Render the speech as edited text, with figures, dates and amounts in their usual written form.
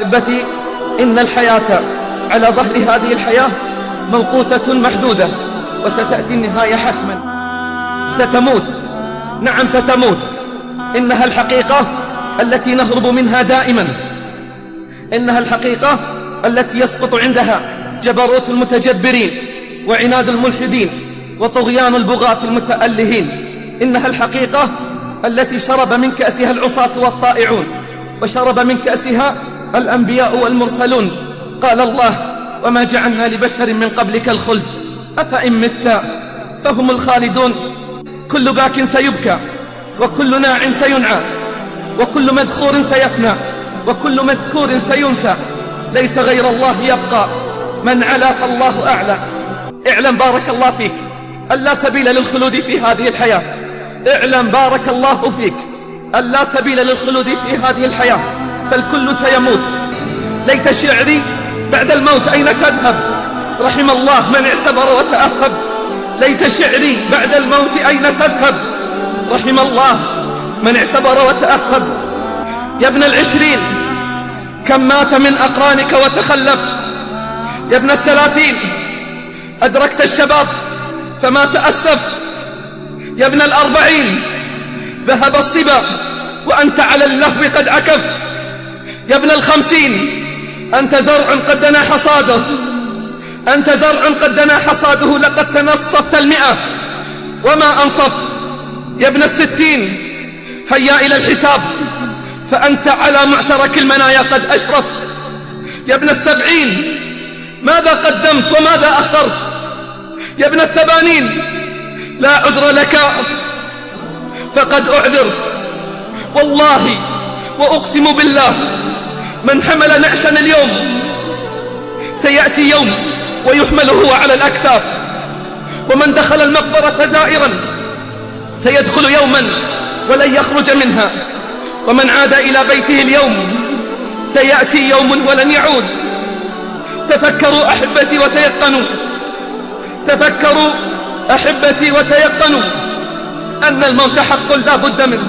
أحبتي، إن الحياة على ظهر هذه الحياة موقوتة محدودة، وستأتي النهاية حتما. ستموت، نعم ستموت. إنها الحقيقة التي نهرب منها دائما، إنها الحقيقة التي يسقط عندها جبروت المتجبرين وعناد الملحدين وطغيان البغاة المتألهين. إنها الحقيقة التي شرب من كأسها العصاة والطائعون، وشرب من كأسها الأنبياء والمرسلون. قال الله: وما جعلنا لبشر من قبلك الخلد أفإن مت فهم الخالدون. كل باك سيبكى، وكل ناع سينعى، وكل مذخور سيفنى، وكل مذكور سينسى. ليس غير الله يبقى، من علا فالله أعلى. اعلم بارك الله فيك أن لا سبيل للخلود في هذه الحياة. اعلم بارك الله فيك أن لا سبيل للخلود في هذه الحياة، فالكل سيموت. ليت شعري بعد الموت أين تذهب، رحم الله من اعتبر وتأهب. ليت شعري بعد الموت أين تذهب، رحم الله من اعتبر وتأهب. يا ابن العشرين كم مات من أقرانك وتخلفت، يا ابن الثلاثين أدركت الشباب فما تأسفت، يا ابن الأربعين ذهب الصبا وأنت على اللهو قد عكفت، يا ابن الخمسين أنت زرع قد دنا حصاده، أنت زرع قد دنا حصاده، لقد تنصفت 100 وما أنصف. يا ابن الستين هيا إلى الحساب فأنت على معترك المنايا قد أشرفت. يا ابن السبعين ماذا قدمت وماذا أخرت، يا ابن الثمانين لا عذر لك فقد أعذرت. والله وأقسم بالله من حمل نعشا اليوم سيأتي يوم ويحمل هو على الأكتاف، ومن دخل المقبرة زائرا سيدخل يوما ولن يخرج منها، ومن عاد إلى بيته اليوم سيأتي يوم ولن يعود. تفكروا أحبتي وتيقنوا، تفكروا أحبتي وتيقنوا أن الموت حق لا بد منه.